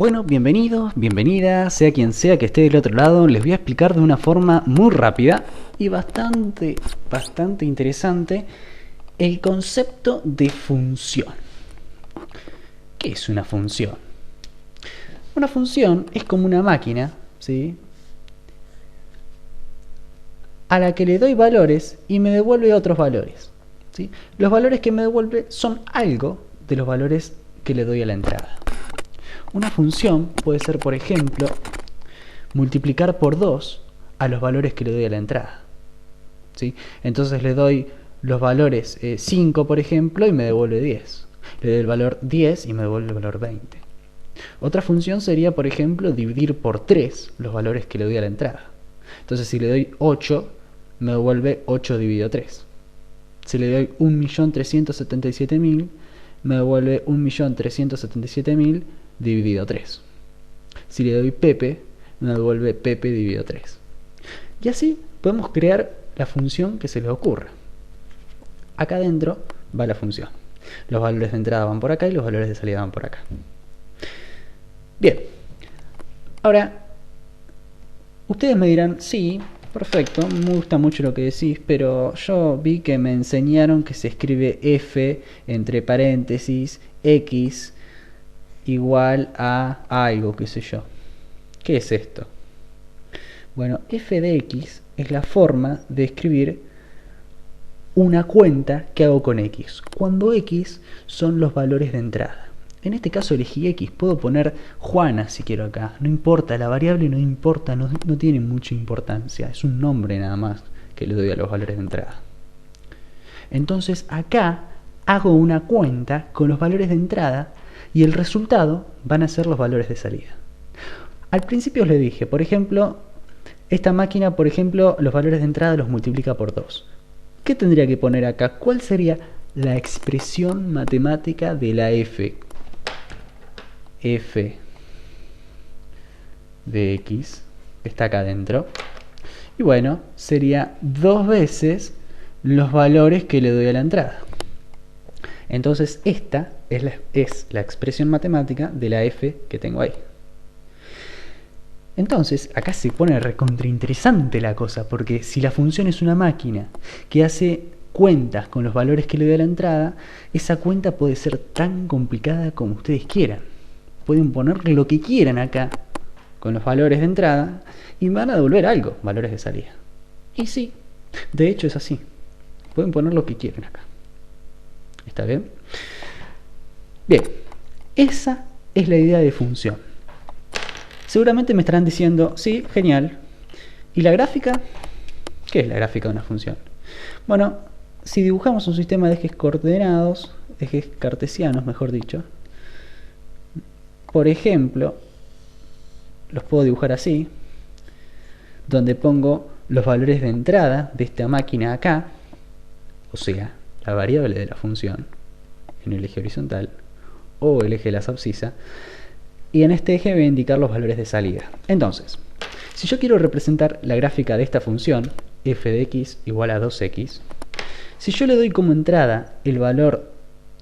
Bueno, bienvenidos, bienvenidas, sea quien sea que esté del otro lado, les voy a explicar de una forma muy rápida y bastante interesante el concepto de función. ¿Qué es una función? Una función es como una máquina, ¿sí?, a la que le doy valores y me devuelve otros valores, ¿sí? Los valores que me devuelve son algo de los valores que le doy a la entrada. Una función puede ser, por ejemplo, multiplicar por 2 a los valores que le doy a la entrada, ¿sí? Entonces le doy los valores 5, por ejemplo, y me devuelve 10. Le doy el valor 10 y me devuelve el valor 20. Otra función sería, por ejemplo, dividir por 3 los valores que le doy a la entrada. Entonces si le doy 8, me devuelve 8 dividido 3. Si le doy 1.377.000, me devuelve 1.377.000 dividido 3. Si le doy Pepe, me devuelve Pepe dividido 3. Y así podemos crear la función que se les ocurra. Acá adentro va la función. Los valores de entrada van por acá y los valores de salida van por acá. Bien. Ahora, ustedes me dirán, sí, perfecto, me gusta mucho lo que decís, pero yo vi que me enseñaron que se escribe f entre paréntesis x igual a algo, qué sé yo. ¿Qué es esto? Bueno, f de x es la forma de escribir una cuenta que hago con x, cuando x son los valores de entrada. En este caso elegí x, puedo poner Juana si quiero acá, no importa, la variable no importa, no tiene mucha importancia, es un nombre nada más que le doy a los valores de entrada. Entonces acá hago una cuenta con los valores de entrada y el resultado van a ser los valores de salida. Al principio os le dije, por ejemplo, esta máquina, por ejemplo, los valores de entrada los multiplica por 2. ¿Qué tendría que poner acá? ¿Cuál sería la expresión matemática de la f? F de x está acá adentro. Y bueno, sería 2 veces los valores que le doy a la entrada. Entonces esta es la expresión matemática de la f que tengo ahí. Entonces acá se pone recontrainteresante la cosa, porque si la función es una máquina que hace cuentas con los valores que le doy a la entrada, esa cuenta puede ser tan complicada como ustedes quieran. Pueden poner lo que quieran acá con los valores de entrada y van a devolver algo, valores de salida. Y sí, de hecho es así. Pueden poner lo que quieran acá. ¿Está bien? Bien, esa es la idea de función. Seguramente me estarán diciendo, sí, genial. ¿Y la gráfica? ¿Qué es la gráfica de una función? Bueno, si dibujamos un sistema de ejes coordenados, ejes cartesianos, mejor dicho, por ejemplo, los puedo dibujar así, donde pongo los valores de entrada de esta máquina acá, o sea, la variable de la función, en el eje horizontal, o el eje de la abscisa, y en este eje voy a indicar los valores de salida. Entonces, si yo quiero representar la gráfica de esta función, f de x igual a 2x, si yo le doy como entrada el valor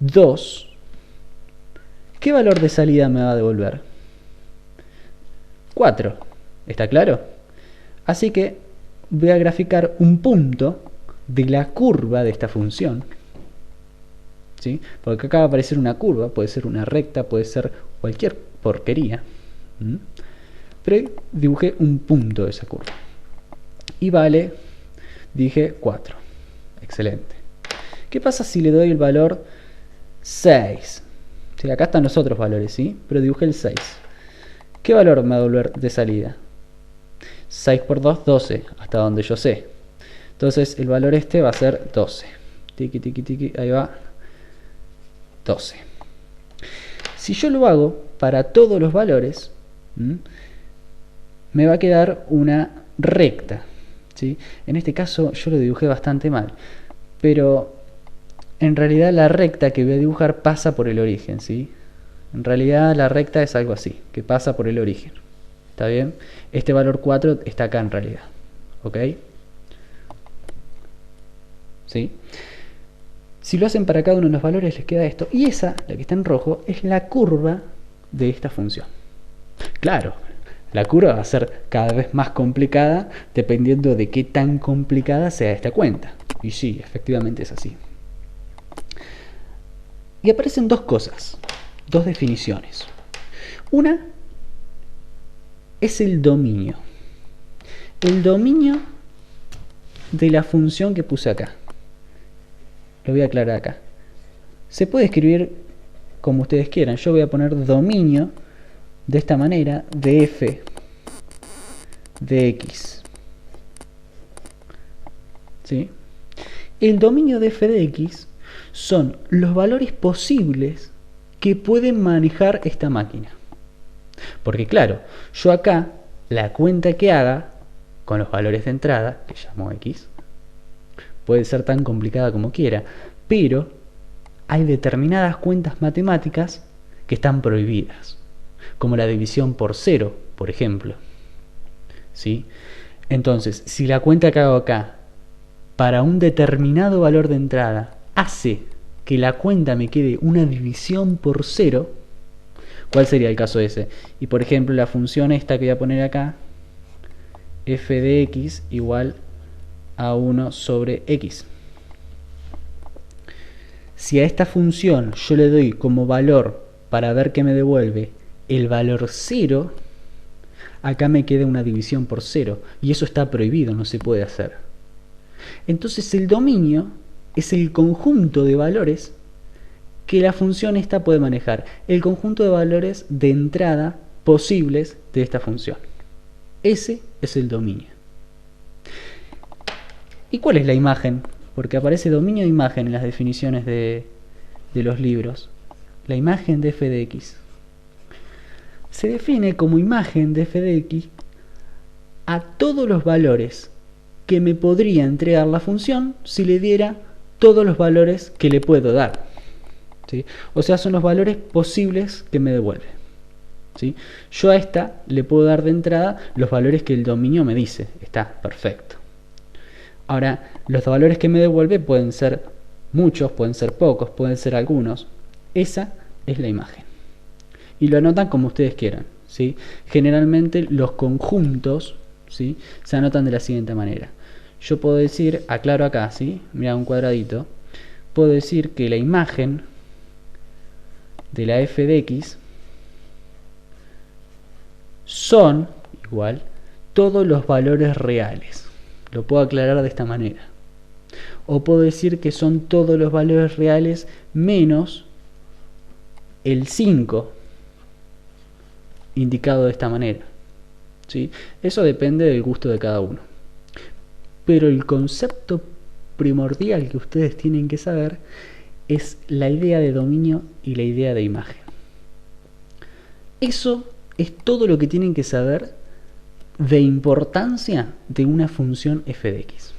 2, ¿qué valor de salida me va a devolver? 4. ¿Está claro? Así que voy a graficar un punto de la curva de esta función, ¿sí? Porque acá va a aparecer una curva, puede ser una recta, puede ser cualquier porquería. Pero dibujé un punto de esa curva. Y vale, dije 4. Excelente. ¿Qué pasa si le doy el valor 6? Sí, acá están los otros valores, ¿sí? Pero dibujé el 6. ¿Qué valor me va a devolver de salida? 6 por 2, 12, hasta donde yo sé. Entonces el valor este va a ser 12. Tiki, tiki, tiki, ahí va. 12. Si yo lo hago para todos los valores, me va a quedar una recta, ¿sí? En este caso yo lo dibujé bastante mal, pero en realidad la recta que voy a dibujar pasa por el origen, ¿sí? En realidad la recta es algo así, que pasa por el origen. ¿Está bien? Este valor 4 está acá en realidad. ¿Ok? ¿Sí? Si lo hacen para cada uno de los valores les queda esto. Y esa, la que está en rojo, es la curva de esta función. Claro, la curva va a ser cada vez más complicada dependiendo de qué tan complicada sea esta cuenta. Y sí, efectivamente es así. Y aparecen dos cosas, dos definiciones. Una es el dominio. El dominio de la función que puse acá. Lo voy a aclarar acá. Se puede escribir como ustedes quieran. Yo voy a poner dominio de esta manera de f de x. ¿Sí? El dominio de f de x son los valores posibles que pueden manejar esta máquina. Porque claro, yo acá la cuenta que haga con los valores de entrada, que llamo x, puede ser tan complicada como quiera, pero hay determinadas cuentas matemáticas que están prohibidas, como la división por cero, por ejemplo. ¿Sí? Entonces, si la cuenta que hago acá para un determinado valor de entrada hace que la cuenta me quede una división por cero, ¿cuál sería el caso ese? Y por ejemplo, la función esta que voy a poner acá, f de x igual a 1 sobre x. Si a esta función yo le doy como valor para ver qué me devuelve el valor 0, acá me queda una división por 0 y eso está prohibido, no se puede hacer. Entonces el dominio es el conjunto de valores que la función esta puede manejar, el conjunto de valores de entrada posibles de esta función. Ese es el dominio. ¿Y cuál es la imagen? Porque aparece dominio e imagen en las definiciones de los libros. La imagen de f de x se define como imagen de f de x a todos los valores que me podría entregar la función si le diera todos los valores que le puedo dar. ¿Sí? O sea, son los valores posibles que me devuelve. ¿Sí? Yo a esta le puedo dar de entrada los valores que el dominio me dice. Está perfecto. Ahora, los valores que me devuelve pueden ser muchos, pueden ser pocos, pueden ser algunos. Esa es la imagen. Y lo anotan como ustedes quieran. ¿Sí? Generalmente los conjuntos, ¿sí?, se anotan de la siguiente manera. Yo puedo decir, aclaro acá, ¿sí?, mira un cuadradito, puedo decir que la imagen de la f de x son igual todos los valores reales. Lo puedo aclarar de esta manera. O puedo decir que son todos los valores reales menos el 5, indicado de esta manera. ¿Sí? Eso depende del gusto de cada uno. Pero el concepto primordial que ustedes tienen que saber es la idea de dominio y la idea de imagen. Eso es todo lo que tienen que saber de importancia de una función f de x.